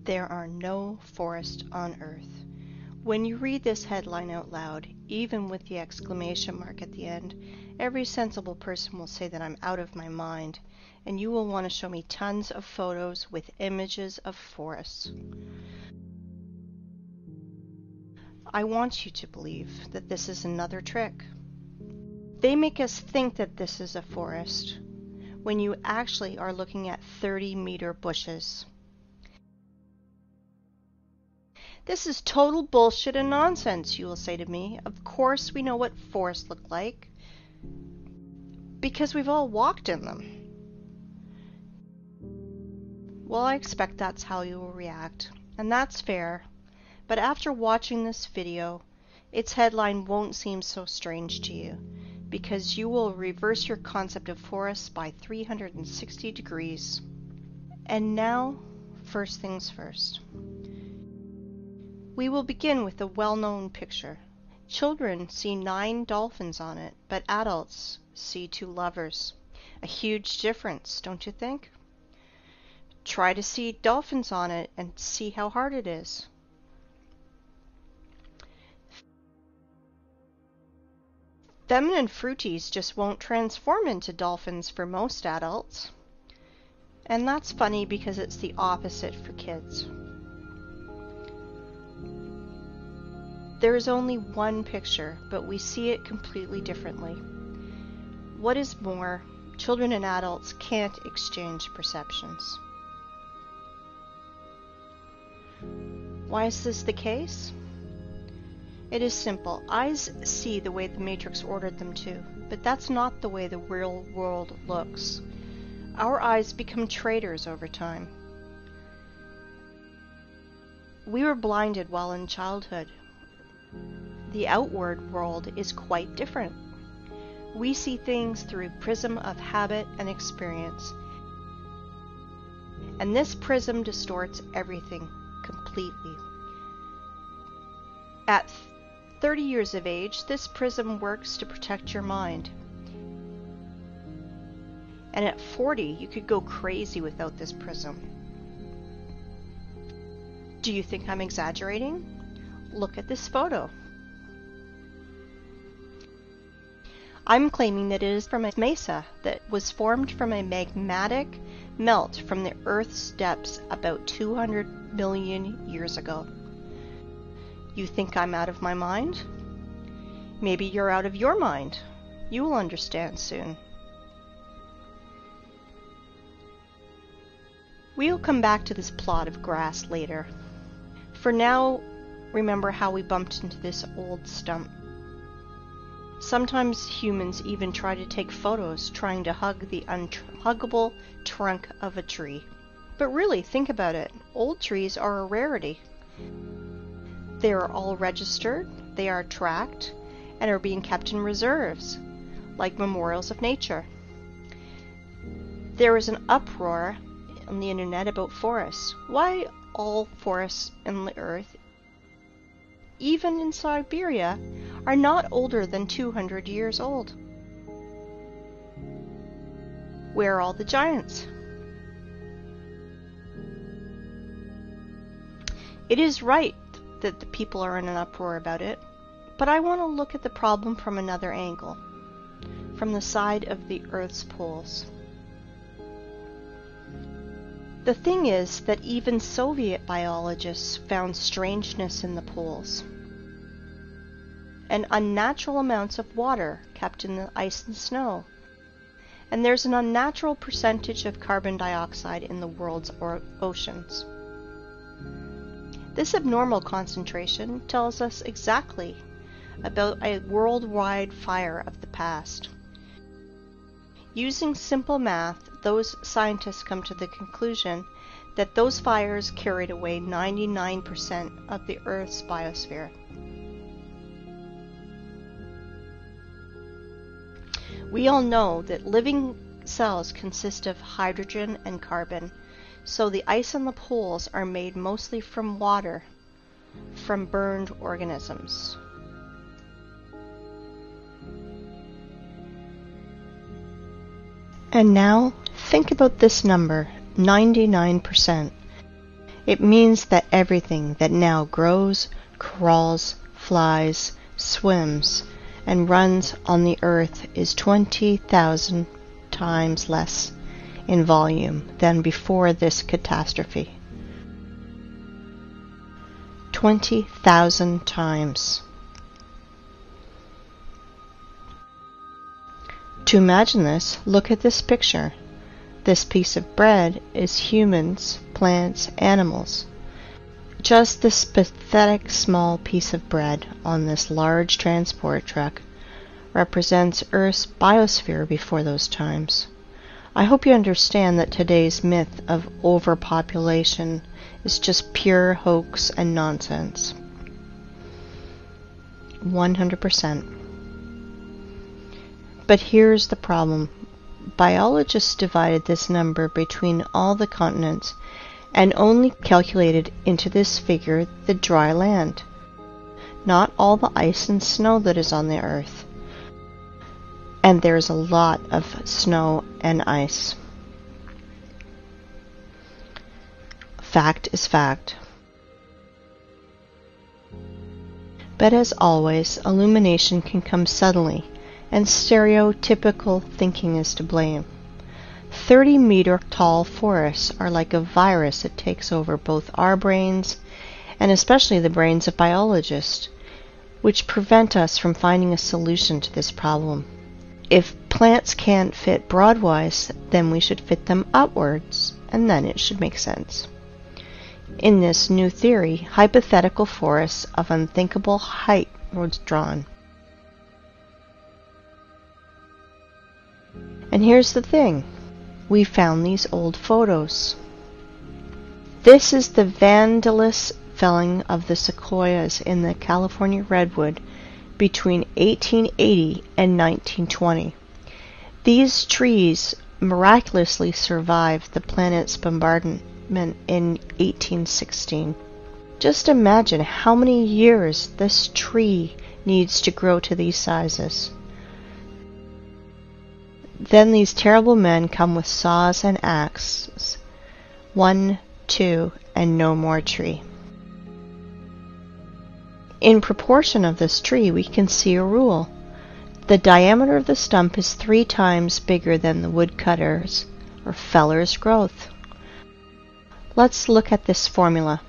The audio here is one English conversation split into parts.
There are no forests on Earth. When you read this headline out loud, even with the exclamation mark at the end, every sensible person will say that I'm out of my mind, and you will want to show me tons of photos with images of forests. I want you to believe that this is another trick. They make us think that this is a forest, when you actually are looking at 30-meter bushes. This is total bullshit and nonsense, you will say to me. Of course we know what forests look like, because we've all walked in them. Well, I expect that's how you will react, and that's fair. But after watching this video, its headline won't seem so strange to you, because you will reverse your concept of forests by 360 degrees. And now, first things first. We will begin with a well-known picture. Children see 9 dolphins on it, but adults see 2 lovers. A huge difference, don't you think? Try to see dolphins on it and see how hard it is. Feminine fruities just won't transform into dolphins for most adults. And that's funny because it's the opposite for kids. There is only one picture, but we see it completely differently. What is more, children and adults can't exchange perceptions. Why is this the case? It is simple. Eyes see the way the Matrix ordered them to, but that's not the way the real world looks. Our eyes become traitors over time. We were blinded while in childhood. The outward world is quite different. We see things through a prism of habit and experience. And this prism distorts everything completely. At 30 years of age, this prism works to protect your mind. And at 40, you could go crazy without this prism. Do you think I'm exaggerating? Look at this photo. I'm claiming that it is from a Mesa that was formed from a magmatic melt from the Earth's depths about 200 million years ago. You think I'm out of my mind? Maybe you're out of your mind. You will understand soon. We'll come back to this plot of grass later. For now, remember how we bumped into this old stump. Sometimes humans even try to take photos trying to hug the unhuggable trunk of a tree. But really, think about it. Old trees are a rarity. They are all registered, they are tracked, and are being kept in reserves, like memorials of nature. There is an uproar on the internet about forests. Why all forests in the earth, even in Siberia, are not older than 200 years old? Where are all the giants? It is right that the people are in an uproar about it, but I want to look at the problem from another angle, from the side of the Earth's poles. The thing is that even Soviet biologists found strangeness in the poles, and unnatural amounts of water kept in the ice and snow, and there's an unnatural percentage of carbon dioxide in the world's oceans. This abnormal concentration tells us exactly about a worldwide fire of the past. Using simple math, those scientists come to the conclusion that those fires carried away 99% of the Earth's biosphere. We all know that living cells consist of hydrogen and carbon, so the ice on the poles are made mostly from water, from burned organisms. And now, think about this number, 99%. It means that everything that now grows, crawls, flies, swims, and runs on the earth is 20,000 times less in volume than before this catastrophe. 20,000 times. To imagine this, look at this picture. This piece of bread is humans, plants, animals. Just this pathetic small piece of bread on this large transport truck represents Earth's biosphere before those times. I hope you understand that today's myth of overpopulation is just pure hoax and nonsense. 100%. But here's the problem. Biologists divided this number between all the continents and only calculated into this figure the dry land, not all the ice and snow that is on the earth. And there's a lot of snow and ice. Fact is fact. But as always, illumination can come suddenly, and stereotypical thinking is to blame. 30-meter tall forests are like a virus that takes over both our brains and especially the brains of biologists, which prevent us from finding a solution to this problem. If plants can't fit broadwise, then we should fit them upwards, and then it should make sense. In this new theory, hypothetical forests of unthinkable height were drawn. And here's the thing. We found these old photos. This is the vandalous felling of the Sequoias in the California redwood between 1880 and 1920. These trees miraculously survived the planet's bombardment in 1816. Just imagine how many years this tree needs to grow to these sizes. Then these terrible men come with saws and axes. 1, 2, and no more tree. In proportion of this tree, we can see a rule. The diameter of the stump is 3 times bigger than the woodcutter's or feller's growth. Let's look at this formula.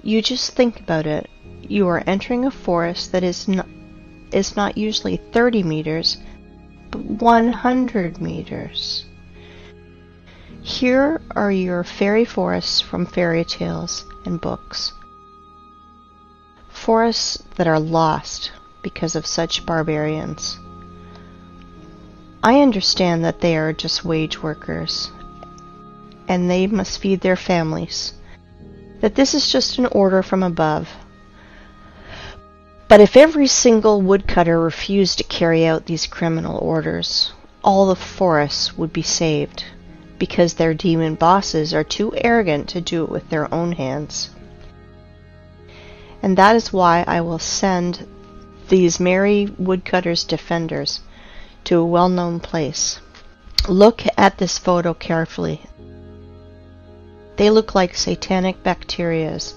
You just think about it. You are entering a forest that is not usually 30 meters, but 100 meters. Here are your fairy forests from fairy tales and books. Forests that are lost because of such barbarians. I understand that they are just wage workers, and they must feed their families, that this is just an order from above. But if every single woodcutter refused to carry out these criminal orders, all the forests would be saved, because their demon bosses are too arrogant to do it with their own hands. And that is why I will send these merry woodcutters' defenders to a well-known place. Look at this photo carefully. They look like satanic bacterias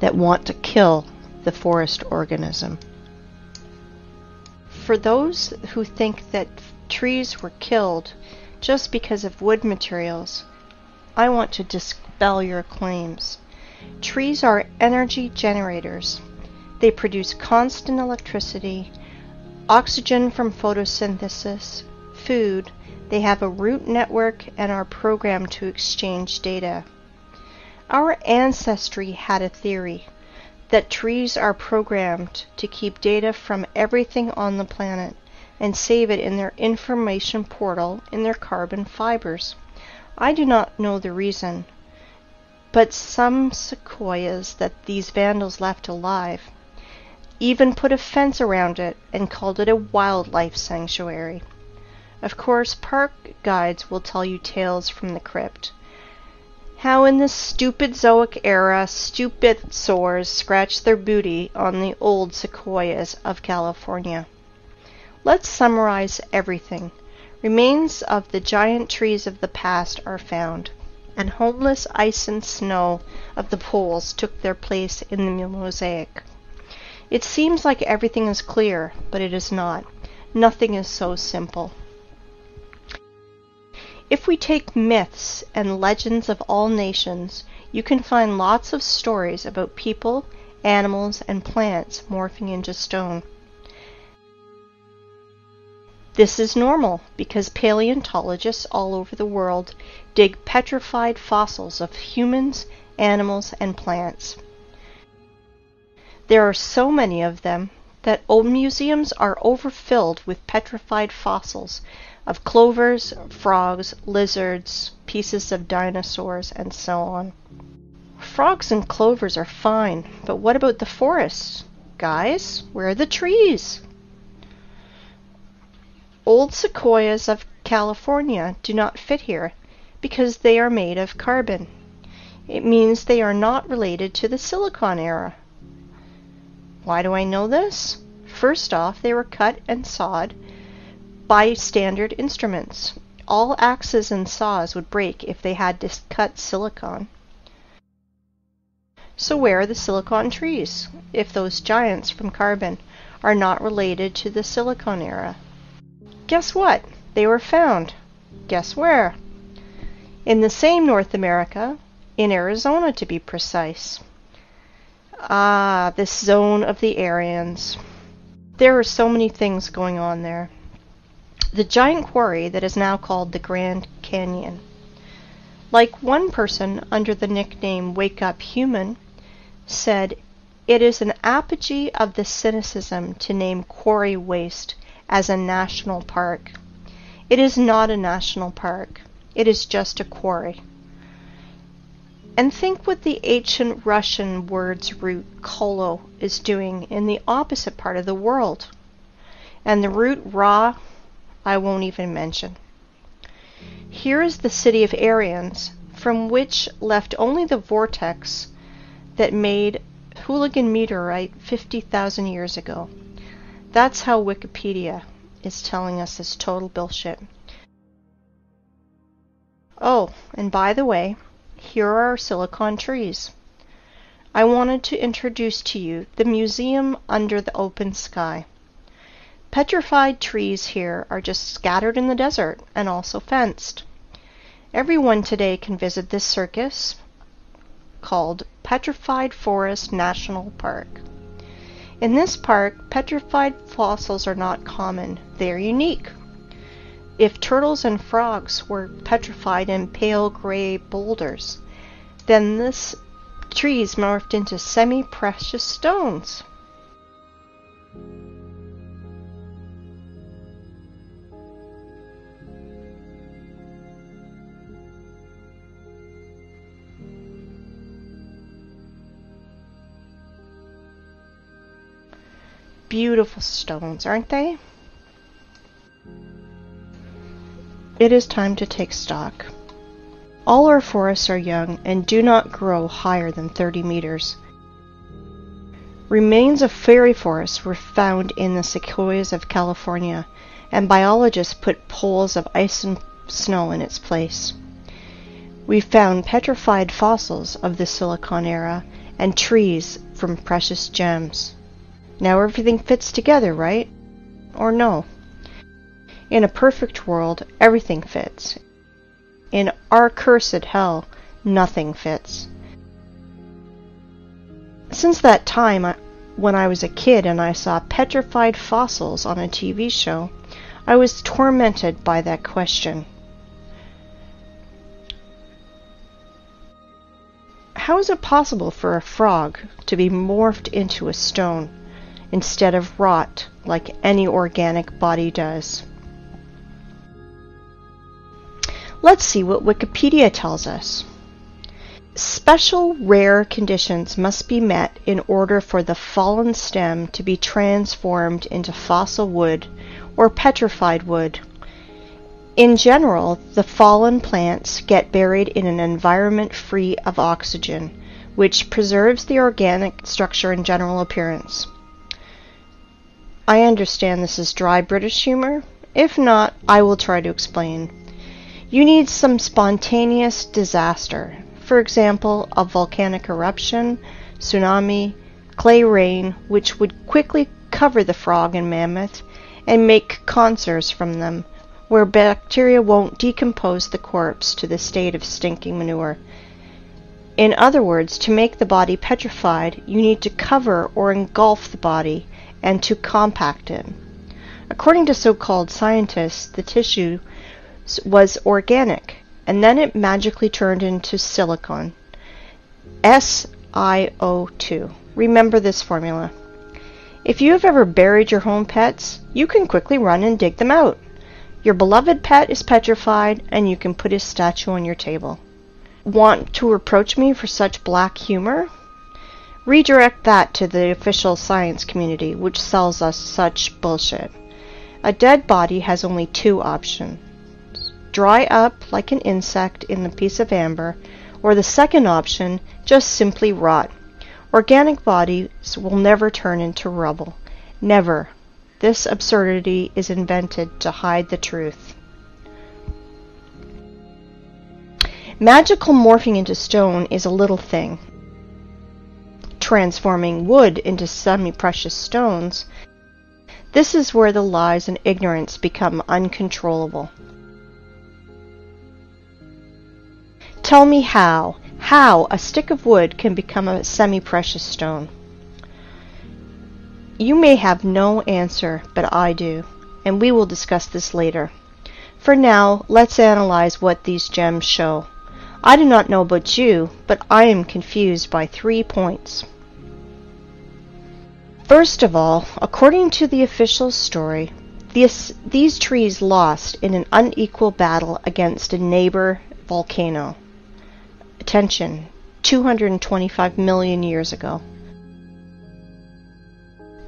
that want to kill the forest organism. For those who think that trees were killed just because of wood materials, I want to dispel your claims. Trees are energy generators. They produce constant electricity, oxygen from photosynthesis, food. They have a root network and are programmed to exchange data. Our ancestry had a theory that trees are programmed to keep data from everything on the planet and save it in their information portal in their carbon fibers. I do not know the reason, but some sequoias that these vandals left alive even put a fence around it and called it a wildlife sanctuary. Of course, park guides will tell you tales from the crypt. How in this stupid Zoic era, stupid sores scratched their booty on the old sequoias of California. Let's summarize everything. Remains of the giant trees of the past are found. and homeless ice and snow of the poles took their place in the mosaic. It seems like everything is clear, but it is not. Nothing is so simple. If we take myths and legends of all nations, you can find lots of stories about people, animals, and plants morphing into stone. This is normal because paleontologists all over the world dig petrified fossils of humans, animals, and plants. There are so many of them that old museums are overfilled with petrified fossils of clovers, frogs, lizards, pieces of dinosaurs, and so on. Frogs and clovers are fine, but what about the forests? Guys, where are the trees? Old sequoias of California do not fit here because they are made of carbon. It means they are not related to the Silicon era. Why do I know this? First off, they were cut and sawed by standard instruments. All axes and saws would break if they had to cut silicon. So where are the silicon trees, if those giants from carbon are not related to the Silicon era? Guess what? They were found. Guess where? In the same North America, in Arizona to be precise. Ah, this zone of the Aryans. There are so many things going on there. The giant quarry that is now called the Grand Canyon. Like one person under the nickname Wake Up Human said, it is an apogee of the cynicism to name quarry waste as a national park. It is not a national park. It is just a quarry. And think what the ancient Russian word's root kolo is doing in the opposite part of the world. And the root ra, I won't even mention. Here is the city of Aryans, from which left only the vortex that made Hooligan meteorite 50,000 years ago. That's how Wikipedia is telling us this total bullshit. Oh, and by the way, here are our silicon trees. I wanted to introduce to you the museum under the open sky. Petrified trees here are just scattered in the desert and also fenced. Everyone today can visit this circus called Petrified Forest National Park. In this park, petrified fossils are not common. They are unique. If turtles and frogs were petrified in pale gray boulders, then this trees morphed into semi-precious stones. Beautiful stones, aren't they? It is time to take stock. All our forests are young and do not grow higher than 30 meters. Remains of fairy forests were found in the Sequoias of California, and biologists put poles of ice and snow in its place. We found petrified fossils of the Silicon era and trees from precious gems. Now everything fits together, right? Or no? In a perfect world, everything fits. In our cursed hell, nothing fits. Since that time, when I was a kid and I saw petrified fossils on a TV show, I was tormented by that question. How is it possible for a frog to be morphed into a stone instead of rot like any organic body does? Let's see what Wikipedia tells us. Special rare conditions must be met in order for the fallen stem to be transformed into fossil wood or petrified wood. In general, the fallen plants get buried in an environment free of oxygen, which preserves the organic structure and general appearance. I understand this is dry British humor. If not, I will try to explain. You need some spontaneous disaster. For example, a volcanic eruption, tsunami, clay rain, which would quickly cover the frog and mammoth and make conserves from them, where bacteria won't decompose the corpse to the state of stinking manure. In other words, to make the body petrified, you need to cover or engulf the body and to compact it. According to so-called scientists, the tissue was organic, and then it magically turned into silicon. SiO2. Remember this formula. If you have ever buried your home pets, you can quickly run and dig them out. Your beloved pet is petrified, and you can put his statue on your table. Want to reproach me for such black humor? Redirect that to the official science community, which sells us such bullshit. A dead body has only two options. Dry up like an insect in a piece of amber, or the second option, just simply rot. Organic bodies will never turn into rubble. Never. This absurdity is invented to hide the truth. Magical morphing into stone is a little thing. Transforming wood into semi-precious stones, this is where the lies and ignorance become uncontrollable. Tell me how a stick of wood can become a semi-precious stone. You may have no answer, but I do, and we will discuss this later. For now, let's analyze what these gems show. I do not know about you, but I am confused by 3 points. First of all, according to the official story, these trees lost in an unequal battle against a neighbor volcano. Attention, 225 million years ago.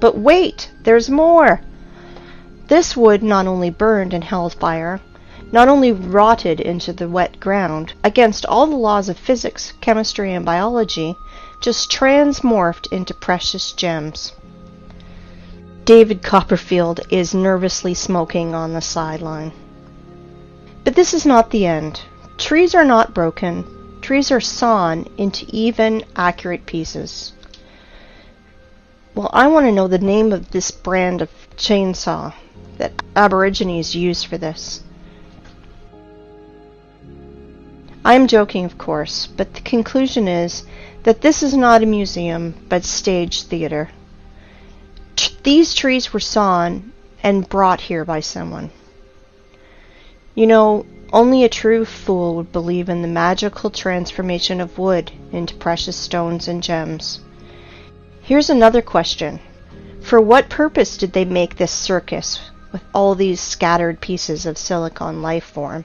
But wait, there's more! This wood not only burned and held fire, not only rotted into the wet ground, against all the laws of physics, chemistry, and biology, just transmorphed into precious gems. David Copperfield is nervously smoking on the sideline. But this is not the end. Trees are not broken. Trees are sawn into even, accurate pieces. Well, I want to know the name of this brand of chainsaw that Aborigines use for this. I am joking, of course, but the conclusion is that this is not a museum, but stage theater. These trees were sawn and brought here by someone. You know, only a true fool would believe in the magical transformation of wood into precious stones and gems. Here's another question. For what purpose did they make this circus with all these scattered pieces of silicon life form?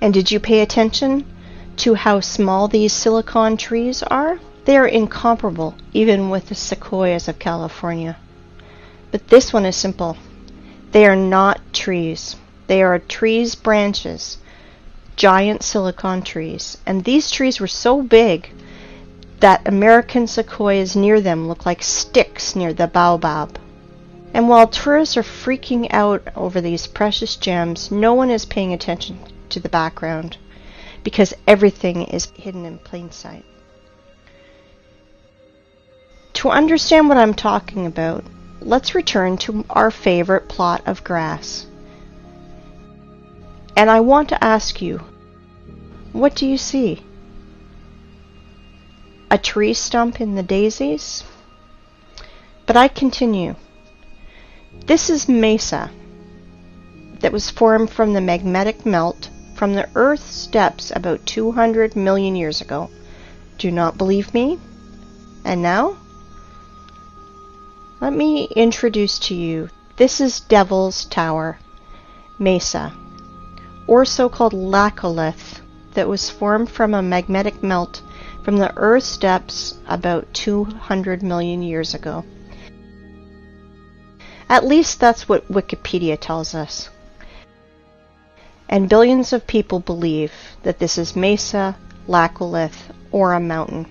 And did you pay attention to how small these silicon trees are? They are incomparable, even with the Sequoias of California. But this one is simple. They are not trees. They are trees' branches, giant silicon trees. And these trees were so big that American sequoias near them look like sticks near the baobab. And while tourists are freaking out over these precious gems, no one is paying attention to the background because everything is hidden in plain sight. To understand what I'm talking about, let's return to our favorite plot of grass. And I want to ask you, what do you see? A tree stump in the daisies? But I continue. This is Mesa that was formed from the magmatic melt from the Earth's depths about 200 million years ago. Do not believe me? And now? Let me introduce to you, this is Devil's Tower, Mesa, or so-called laccolith, that was formed from a magmatic melt from the Earth's depths about 200 million years ago. At least that's what Wikipedia tells us. And billions of people believe that this is Mesa, laccolith, or a mountain.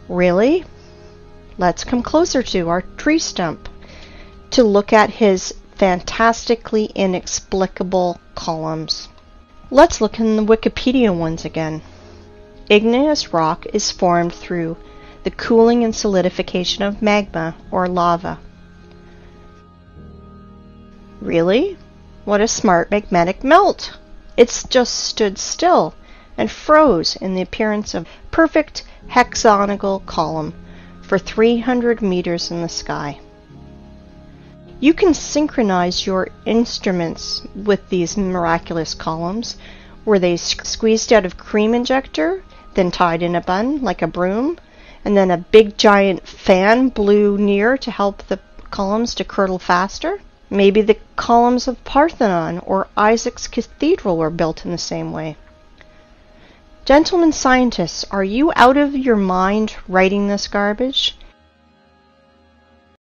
Really? Let's come closer to our tree stump. to look at his fantastically inexplicable columns. Let's look in the Wikipedia ones again. Igneous rock is formed through the cooling and solidification of magma or lava. Really? What a smart magmatic melt! It's just stood still and froze in the appearance of a perfect hexagonal column for 300 meters in the sky. You can synchronize your instruments with these miraculous columns. Were they squeezed out of cream injector, then tied in a bun like a broom, and then a big giant fan blew near to help the columns to curdle faster? Maybe the columns of Parthenon or Isaac's Cathedral were built in the same way. Gentlemen scientists, are you out of your mind writing this garbage?